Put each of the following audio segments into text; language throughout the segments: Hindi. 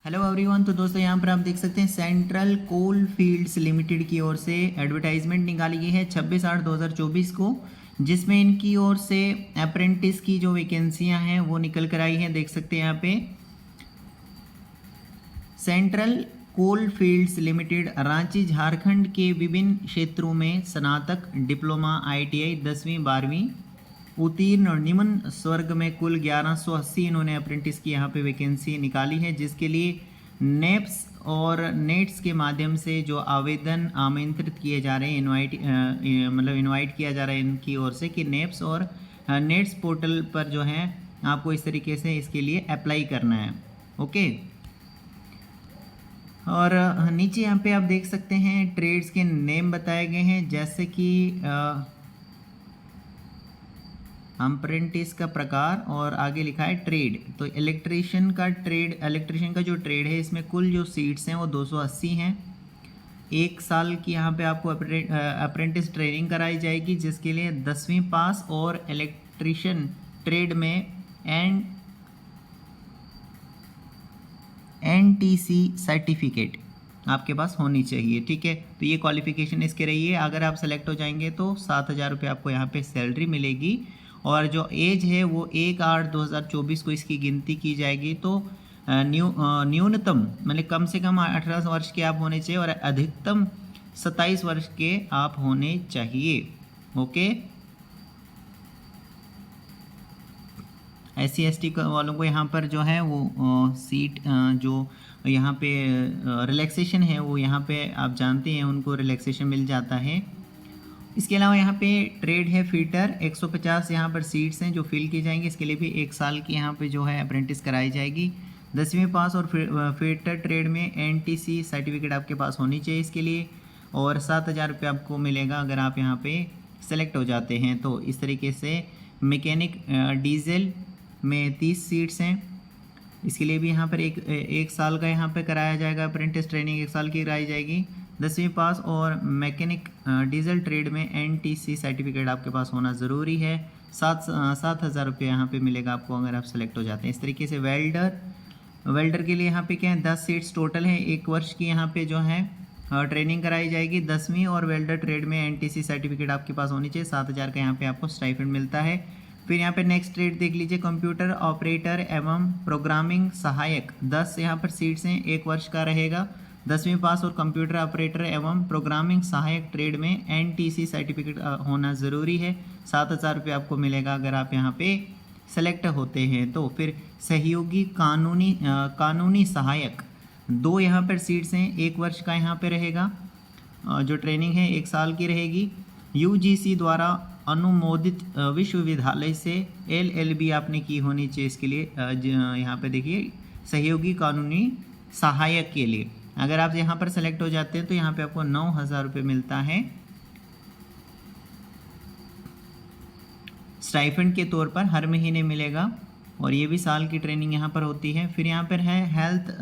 Hello everyone. तो दोस्तों यहाँ पर आप देख सकते हैं सेंट्रल कोल फील्ड्स लिमिटेड की ओर से एडवर्टाइजमेंट निकाली गई है 26/8/2024 को, जिसमें इनकी ओर से अप्रेंटिस की जो वैकेंसियाँ हैं वो निकल कर आई हैं। देख सकते हैं यहाँ पे central coal fields limited Ranchi Jharkhand के विभिन्न क्षेत्रों में स्नातक, डिप्लोमा, ITI 10वीं 12वीं उत्तीर्ण और निम्न स्वर्ग में कुल 1180 इन्होंने अप्रेंटिस की यहाँ पे वैकेंसी निकाली है, जिसके लिए नेप्स और नेट्स के माध्यम से जो आवेदन आमंत्रित किए जा रहे हैं, इनवाइट किया जा रहा है इनकी ओर से कि नेप्स और नेट्स पोर्टल पर जो है आपको इस तरीके से इसके लिए अप्लाई करना है। ओके, और नीचे यहाँ पे आप देख सकते हैं ट्रेड्स के नेम बताए गए हैं, जैसे कि अप्रेंटिस का प्रकार और आगे लिखा है ट्रेड। तो इलेक्ट्रीशियन का जो ट्रेड है इसमें कुल जो सीट्स हैं वो 280 हैं। 1 साल की यहाँ पे आपको अप्रेंटिस ट्रेनिंग कराई जाएगी, जिसके लिए 10वीं पास और इलेक्ट्रीशियन ट्रेड में NTC सर्टिफिकेट आपके पास होनी चाहिए। ठीक है, तो ये क्वालिफिकेशन इसके रही है। अगर आप सेलेक्ट हो जाएंगे तो 7,000 रुपये आपको यहाँ पे सैलरी मिलेगी, और जो एज है वो 1/8/2024 को इसकी गिनती की जाएगी। तो न्यूनतम मतलब कम से कम 18 वर्ष के आप होने चाहिए और अधिकतम 27 वर्ष के आप होने चाहिए। ओके, SC/ST वालों को यहाँ पर जो है वो सीट जो यहाँ पे रिलैक्सेशन है वो यहाँ पे आप जानते हैं उनको रिलैक्सेशन मिल जाता है। इसके अलावा यहाँ पे ट्रेड है फिटर, 150 यहाँ पर सीट्स हैं जो फिल की जाएंगी। इसके लिए भी 1 साल की यहाँ पे जो है अप्रेंटिस कराई जाएगी। 10वीं पास और फिटर ट्रेड में NTC सर्टिफिकेट आपके पास होनी चाहिए इसके लिए, और 7,000 रुपये आपको मिलेगा अगर आप यहाँ पे सेलेक्ट हो जाते हैं। तो इस तरीके से मैकेनिक डीजल में 30 सीट्स हैं, इसके लिए भी यहाँ पर एक साल का यहाँ पे कराया जाएगा अप्रेंटिस ट्रेनिंग, 1 साल की कराई जाएगी। 10वीं पास और मैकेनिक डीजल ट्रेड में NTC सर्टिफिकेट आपके पास होना ज़रूरी है। 7,000 रुपये यहाँ पे मिलेगा आपको अगर आप सेलेक्ट हो जाते हैं। इस तरीके से वेल्डर के लिए यहाँ पे क्या है 10 सीट्स टोटल है। 1 वर्ष की यहाँ पे जो है ट्रेनिंग कराई जाएगी। 10वीं और वेल्डर ट्रेड में NTC सर्टिफिकेट आपके पास होनी चाहिए। 7,000 का यहाँ पे आपको स्टाइपेंड मिलता है। फिर यहाँ पे नेक्स्ट ट्रेड देख लीजिए, कंप्यूटर ऑपरेटर एवं प्रोग्रामिंग सहायक, 10 यहाँ पर सीट्स हैं, 1 वर्ष का रहेगा। 10वीं पास और कंप्यूटर ऑपरेटर एवं प्रोग्रामिंग सहायक ट्रेड में NTC सर्टिफिकेट होना ज़रूरी है। 7,000 रुपये आपको मिलेगा अगर आप यहाँ पे सेलेक्ट होते हैं। तो फिर सहयोगी कानूनी सहायक, 2 यहाँ पर सीट्स हैं, 1 वर्ष का यहाँ पे रहेगा। जो ट्रेनिंग है 1 साल की रहेगी। UGC द्वारा अनुमोदित विश्वविद्यालय से LLB आपने की होनी चाहिए। इसके लिए यहाँ पे देखिए सहयोगी कानूनी सहायक के लिए अगर आप यहाँ पर सेलेक्ट हो जाते हैं तो यहाँ पे आपको 9,000 रुपये मिलता है स्टाइपेंड के तौर पर, हर महीने मिलेगा, और ये भी साल की ट्रेनिंग यहाँ पर होती है। फिर यहाँ पर है हेल्थ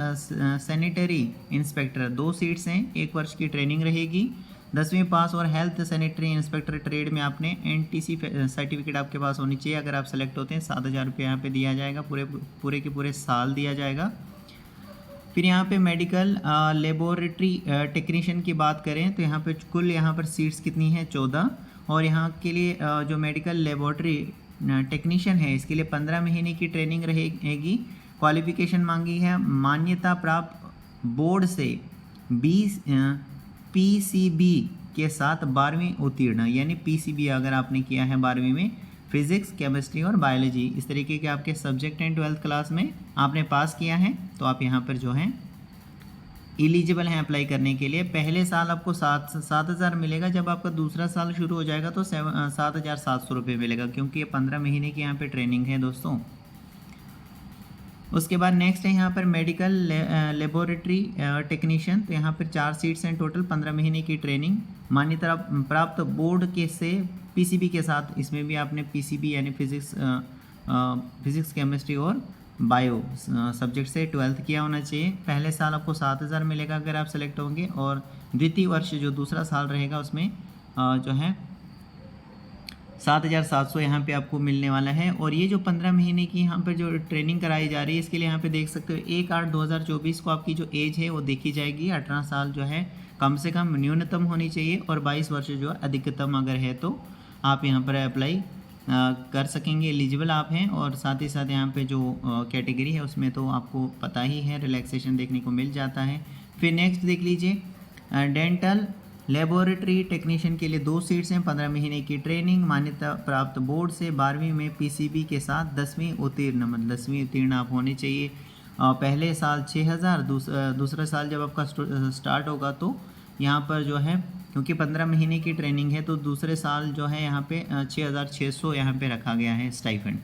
सैनिटरी इंस्पेक्टर, 2 सीट्स हैं, 1 वर्ष की ट्रेनिंग रहेगी। 10वीं पास और हेल्थ सैनिटरी इंस्पेक्टर ट्रेड में आपने NTC सर्टिफिकेट आपके पास होनी चाहिए अगर आप सेलेक्ट होते हैं। 7,000 रुपये यहाँ पे दिया जाएगा, पूरे के पूरे साल दिया जाएगा। फिर यहाँ पे मेडिकल लेबोरेटरी टेक्नीशियन की बात करें तो यहाँ पे कुल यहाँ पर सीट्स कितनी है 14, और यहाँ के लिए जो मेडिकल लेबोरेटरी टेक्नीशियन है इसके लिए 15 महीने की ट्रेनिंग रहेगी। क्वालिफिकेशन मांगी है मान्यता प्राप्त बोर्ड से PCB के साथ 12वीं उत्तीर्ण, यानी PCB अगर आपने किया है 12वीं में फिजिक्स, केमिस्ट्री और बायोलॉजी, इस तरीके के आपके सब्जेक्ट हैं 12th क्लास में आपने पास किया है, तो आप यहाँ पर जो है एलिजिबल हैं अप्लाई करने के लिए। पहले साल आपको 7,000 मिलेगा, जब आपका दूसरा साल शुरू हो जाएगा तो 7,700 रुपये मिलेगा, क्योंकि ये 15 महीने की यहाँ पे ट्रेनिंग है दोस्तों। उसके बाद नेक्स्ट है यहाँ पर मेडिकल लेबोरेटरी टेक्नीशियन, तो यहाँ पर 4 सीट्स हैं टोटल, 15 महीने की ट्रेनिंग, मान्यता प्राप्त बोर्ड के से PCB के साथ, इसमें भी आपने PCB यानी फिजिक्स केमिस्ट्री और बायो सब्जेक्ट से 12th किया होना चाहिए। पहले साल आपको 7,000 मिलेगा अगर आप सेलेक्ट होंगे, और द्वितीय वर्ष जो दूसरा साल रहेगा उसमें जो है 7,700 यहाँ पे आपको मिलने वाला है। और ये जो 15 महीने की यहाँ पर जो ट्रेनिंग कराई जा रही है, इसके लिए यहाँ पे देख सकते हो 1/8/2024 को आपकी जो एज है वो देखी जाएगी। 18 साल जो है कम से कम न्यूनतम होनी चाहिए, और 22 वर्ष जो अधिकतम अगर है तो आप यहाँ पर अप्लाई कर सकेंगे, एलिजिबल आप हैं। और साथ ही साथ यहाँ पे जो कैटेगरी है उसमें तो आपको पता ही है, रिलैक्सेशन देखने को मिल जाता है। फिर नेक्स्ट देख लीजिए, डेंटल लेबोरेटरी टेक्नीशियन के लिए 2 सीट्स हैं। 15 महीने की ट्रेनिंग, मान्यता प्राप्त बोर्ड से 12वीं में पीसीबी के साथ 10वीं उत्तीर्ण, मतलब 10वीं उत्तीर्ण आप होने चाहिए। पहले साल 6,000, दूसरा साल जब आपका स्टार्ट होगा तो यहाँ पर जो है, क्योंकि 15 महीने की ट्रेनिंग है तो दूसरे साल जो है यहाँ पे 6,600 यहाँ पे रखा गया है स्टाइपेंड।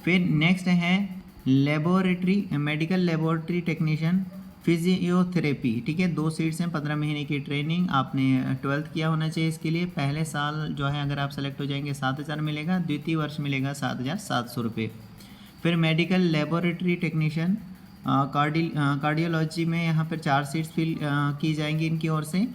फिर नेक्स्ट है laboratory medical laboratory technician physiotherapy, ठीक है। 2 सीट्स हैं। 15 महीने की ट्रेनिंग, आपने 12th किया होना चाहिए इसके लिए। पहले साल जो है अगर आप सेलेक्ट हो जाएंगे 7,000 मिलेगा, द्वितीय वर्ष मिलेगा 7,700 रुपये। फिर मेडिकल लेबोरेटरी टेक्नीशियन कार्डियोलॉजी में यहाँ पर 4 सीट्स फिल की जाएंगी इनकी ओर से।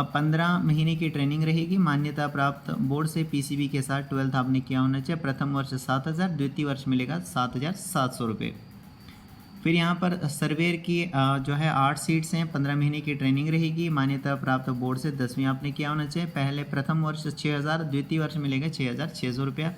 15 महीने की ट्रेनिंग रहेगी, मान्यता प्राप्त बोर्ड से पीसीबी के साथ 12th आपने किया होना चाहिए। प्रथम वर्ष 7,000, द्वितीय वर्ष मिलेगा 7,700 रुपये। फिर यहाँ पर सर्वेयर की जो है 8 सीट्स हैं। 15 महीने की ट्रेनिंग रहेगी, मान्यता प्राप्त बोर्ड से 10वीं आपने किया होना चाहिए। पहले प्रथम वर्ष 6,000, द्वितीय वर्ष मिलेगा 6,600 रुपया।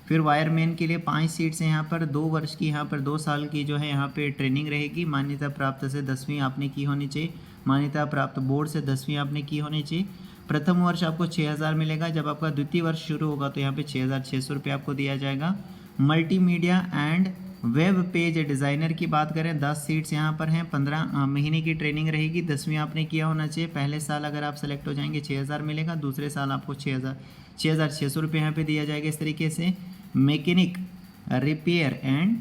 फिर वायरमैन के लिए 5 सीट्स हैं यहाँ पर। 2 वर्ष की, यहाँ पर 2 साल की जो है यहाँ पे ट्रेनिंग रहेगी, मान्यता प्राप्त से 10वीं आपने की होनी चाहिए, मान्यता प्राप्त बोर्ड से 10वीं आपने की होनी चाहिए। प्रथम वर्ष आपको 6,000 मिलेगा। जब आपका द्वितीय वर्ष शुरू होगा तो यहाँ पे 6,600 रुपये आपको दिया जाएगा। Multimedia and web page designer की बात करें, 10 सीट्स यहाँ पर हैं। 15 महीने की ट्रेनिंग रहेगी, 10वीं आपने किया होना चाहिए। पहले साल अगर आप सेलेक्ट हो जाएंगे 6,000 मिलेगा, दूसरे साल आपको 6,600 रुपये यहाँ पे दिया जाएगा। इस तरीके से mechanic repair and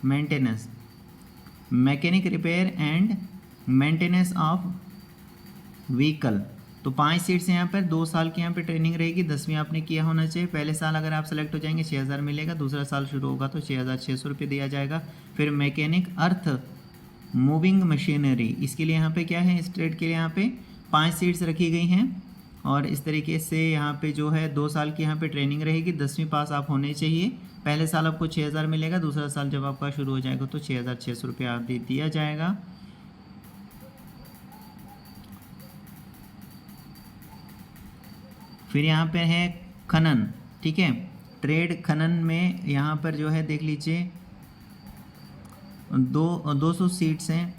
maintenance mechanic repair and maintenance of vehicle, तो 5 सीट्स हैं यहाँ पर। 2 साल की यहाँ पे ट्रेनिंग रहेगी, 10वीं आपने किया होना चाहिए। पहले साल अगर आप सेलेक्ट हो जाएंगे 6,000 मिलेगा, दूसरा साल शुरू होगा तो 6,600 रुपये दिया जाएगा। फिर मैकेनिक अर्थ मूविंग मशीनरी, इसके लिए यहाँ पे क्या है, इस ट्रेड के लिए यहाँ पे 5 सीट्स रखी गई हैं। और इस तरीके से यहाँ पे जो है 2 साल की यहाँ पे ट्रेनिंग रहेगी, 10वीं पास आप होने चाहिए। पहले साल आपको 6,000 मिलेगा, दूसरा साल जब आपका शुरू हो जाएगा तो 6,600 रुपये आप दिया जाएगा। फिर यहाँ पे है खनन, ठीक है। ट्रेड खनन में यहाँ पर जो है देख लीजिए 200 सीट्स हैं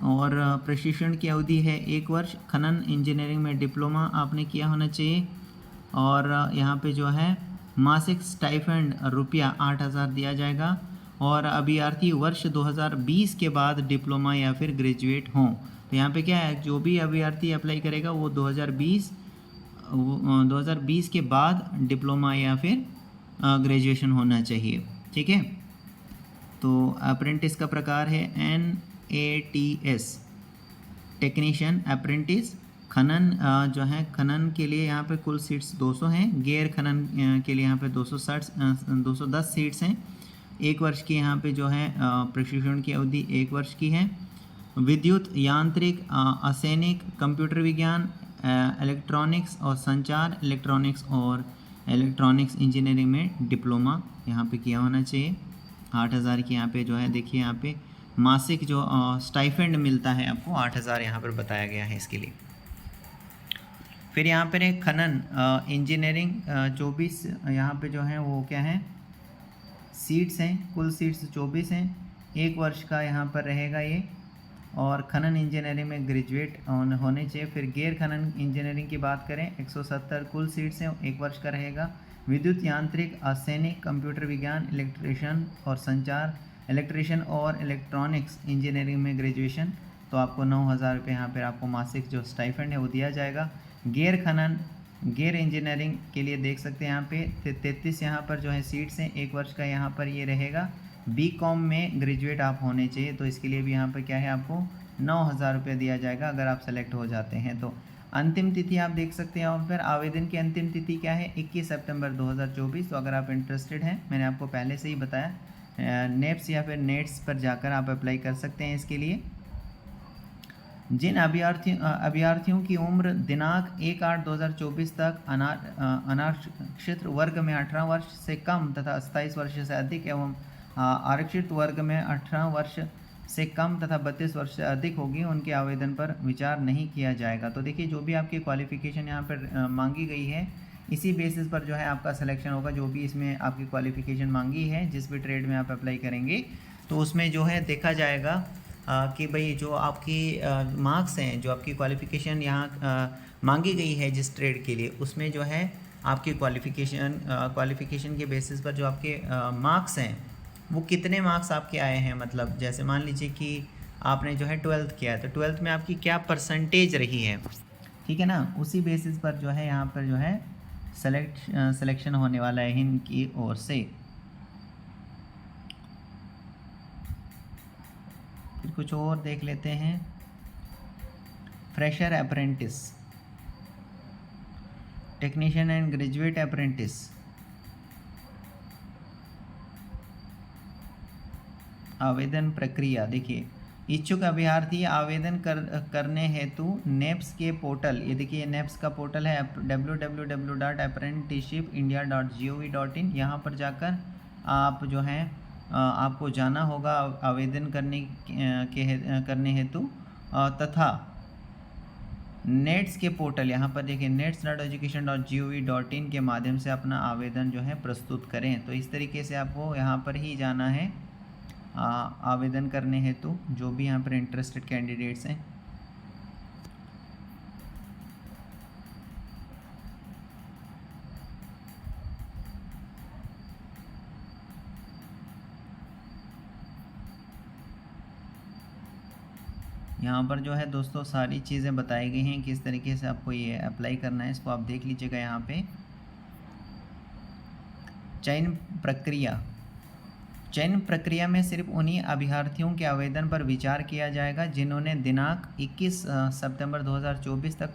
और प्रशिक्षण की अवधि है 1 वर्ष। खनन इंजीनियरिंग में डिप्लोमा आपने किया होना चाहिए। और यहाँ पे जो है मासिक स्टाइपेंड रुपया 8,000 दिया जाएगा। और अभ्यर्थी वर्ष 2020 के बाद डिप्लोमा या फिर ग्रेजुएट हों, तो यहाँ पे क्या है, जो भी अभ्यर्थी अप्लाई करेगा वो 2020 के बाद डिप्लोमा या फिर ग्रेजुएशन होना चाहिए, ठीक है। तो अप्रेंटिस का प्रकार है NATS टेक्नीशियन अप्रेंटिस। खनन जो है, खनन के लिए यहाँ पे कुल सीट्स 200 हैं। गैर खनन के लिए यहाँ पे 210 सीट्स हैं। 1 वर्ष की यहाँ पे जो है प्रशिक्षण की अवधि 1 वर्ष की है। विद्युत यांत्रिक, असैनिक, कंप्यूटर विज्ञान, इलेक्ट्रॉनिक्स और संचार, इलेक्ट्रॉनिक्स इंजीनियरिंग में डिप्लोमा यहाँ पे किया होना चाहिए। 8,000 की यहाँ पे जो है देखिए, यहाँ पे मासिक जो स्टाइपेंड मिलता है आपको 8,000 यहाँ पर बताया गया है इसके लिए। फिर यहाँ पर एक खनन इंजीनियरिंग 24 यहाँ पे जो है वो क्या है, सीट्स हैं। कुल सीट्स 24 हैं। 1 वर्ष का यहाँ पर रहेगा ये। और खनन इंजीनियरिंग में ग्रेजुएट होने चाहिए। फिर गैर खनन इंजीनियरिंग की बात करें 170 कुल सीट्स हैं, 1 वर्ष का रहेगा। विद्युत यांत्रिक, असैनिक, कंप्यूटर विज्ञान, इलेक्ट्रिशियन और संचार, इलेक्ट्रिशियन और इलेक्ट्रॉनिक्स इंजीनियरिंग में ग्रेजुएशन, तो आपको 9,000 रुपये यहाँ पर आपको मासिक जो स्टाइपेंड है वो दिया जाएगा। गैर खनन, गैर इंजीनियरिंग के लिए देख सकते हैं यहाँ पे 33 यहाँ पर जो है सीट्स हैं। 1 वर्ष का यहाँ पर ये रहेगा। BCom में ग्रेजुएट आप होने चाहिए, तो इसके लिए भी यहाँ पर क्या है, आपको 9,000 रुपये दिया जाएगा अगर आप सेलेक्ट हो जाते हैं तो। अंतिम तिथि आप देख सकते हैं यहाँ पर। आवेदन की अंतिम तिथि क्या है, 21 सितंबर 2024। तो अगर आप इंटरेस्टेड हैं, मैंने आपको पहले से ही बताया, नेप्स या फिर नेट्स पर जाकर आप अप्लाई कर सकते हैं इसके लिए। जिन अभ्यर्थियों की उम्र दिनांक 1/8/2024 तक अनारक्षित वर्ग में 18 वर्ष से कम तथा 27 वर्ष से अधिक एवं आरक्षित वर्ग में 18 वर्ष से कम तथा 32 वर्ष से अधिक होगी, उनके आवेदन पर विचार नहीं किया जाएगा। तो देखिए, जो भी आपकी क्वालिफ़िकेशन यहाँ पर मांगी गई है, इसी बेसिस पर जो है आपका सिलेक्शन होगा। जो भी इसमें आपकी क्वालिफ़िकेशन मांगी है, जिस भी ट्रेड में आप अप्लाई करेंगे, तो उसमें जो है देखा जाएगा कि भाई जो आपकी मार्क्स हैं, जो आपकी क्वालिफ़िकेशन यहाँ मांगी गई है जिस ट्रेड के लिए, उसमें जो है आपकी क्वालिफ़िकेशन के बेसिस पर जो आपके मार्क्स हैं, वो कितने मार्क्स आपके आए हैं। मतलब जैसे मान लीजिए कि आपने जो है 12th किया है, तो 12th में आपकी क्या परसेंटेज रही है, ठीक है ना। उसी बेसिस पर जो है यहाँ पर जो है सिलेक्शन होने वाला है इनकी ओर से। फिर कुछ और देख लेते हैं। Fresher apprentice, technician and graduate apprentice, आवेदन प्रक्रिया देखिए। इच्छुक अभ्यर्थी आवेदन करने हेतु नेप्स के पोर्टल, ये देखिए नेप्स का पोर्टल है www.apprenticeshipindia.gov.in। यहाँ पर जाकर आप जो है आपको जाना होगा आवेदन करने हेतु, तथा नेट्स के पोर्टल, यहाँ पर देखिए nets.education.gov.in के माध्यम से अपना आवेदन जो है प्रस्तुत करें। तो इस तरीके से आपको यहाँ पर ही जाना है आवेदन करने हेतु, जो भी यहाँ पर इंटरेस्टेड कैंडिडेट्स हैं। यहाँ पर जो है दोस्तों सारी चीज़ें बताई गई हैं किस तरीके से आपको ये अप्लाई करना है, इसको आप देख लीजिएगा। यहाँ पे चयन प्रक्रिया में सिर्फ उन्हीं अभ्यर्थियों के आवेदन पर विचार किया जाएगा जिन्होंने दिनांक 21 सितंबर 2024 तक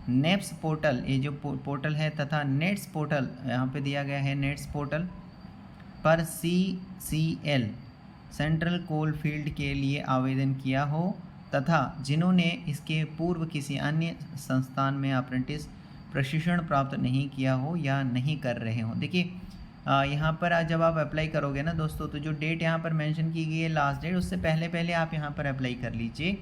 नेप्स पोर्टल, ये जो पोर्टल है, तथा नेट्स पोर्टल यहाँ पे दिया गया है, नेट्स पोर्टल पर CCL सेंट्रल कोल फील्ड के लिए आवेदन किया हो, तथा जिन्होंने इसके पूर्व किसी अन्य संस्थान में अप्रेंटिस प्रशिक्षण प्राप्त नहीं किया हो या नहीं कर रहे हो। देखिए यहाँ पर जब आप अप्लाई करोगे ना दोस्तों, तो जो डेट यहाँ पर मेंशन की गई है लास्ट डेट, उससे पहले आप यहाँ पर अप्लाई कर लीजिए।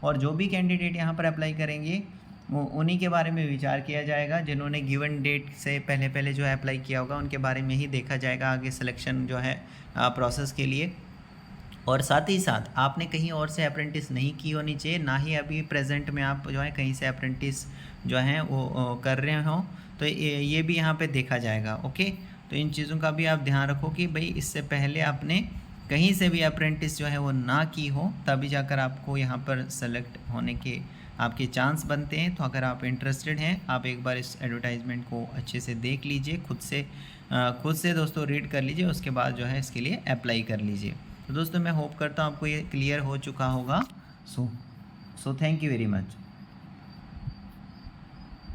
और जो भी कैंडिडेट यहाँ पर अप्लाई करेंगे वो उन्हीं के बारे में विचार किया जाएगा जिन्होंने गिवन डेट से पहले जो है अप्लाई किया होगा, उनके बारे में ही देखा जाएगा आगे सिलेक्शन जो है प्रोसेस के लिए। और साथ ही साथ आपने कहीं और से अप्रेंटिस नहीं की होनी चाहिए, ना ही अभी प्रेजेंट में आप जो है कहीं से अप्रेंटिस जो है वो कर रहे हो, तो ये भी यहाँ पे देखा जाएगा। ओके, तो इन चीज़ों का भी आप ध्यान रखो कि भाई इससे पहले आपने कहीं से भी अप्रेंटिस जो है वो ना की हो, तभी जाकर आपको यहाँ पर सेलेक्ट होने के आपके चांस बनते हैं। तो अगर आप इंटरेस्टेड हैं, आप एक बार इस एडवर्टाइजमेंट को अच्छे से देख लीजिए, खुद से दोस्तों रीड कर लीजिए, उसके बाद जो है इसके लिए अप्लाई कर लीजिए। तो दोस्तों मैं होप करता हूँ आपको ये क्लियर हो चुका होगा। So thank you very much.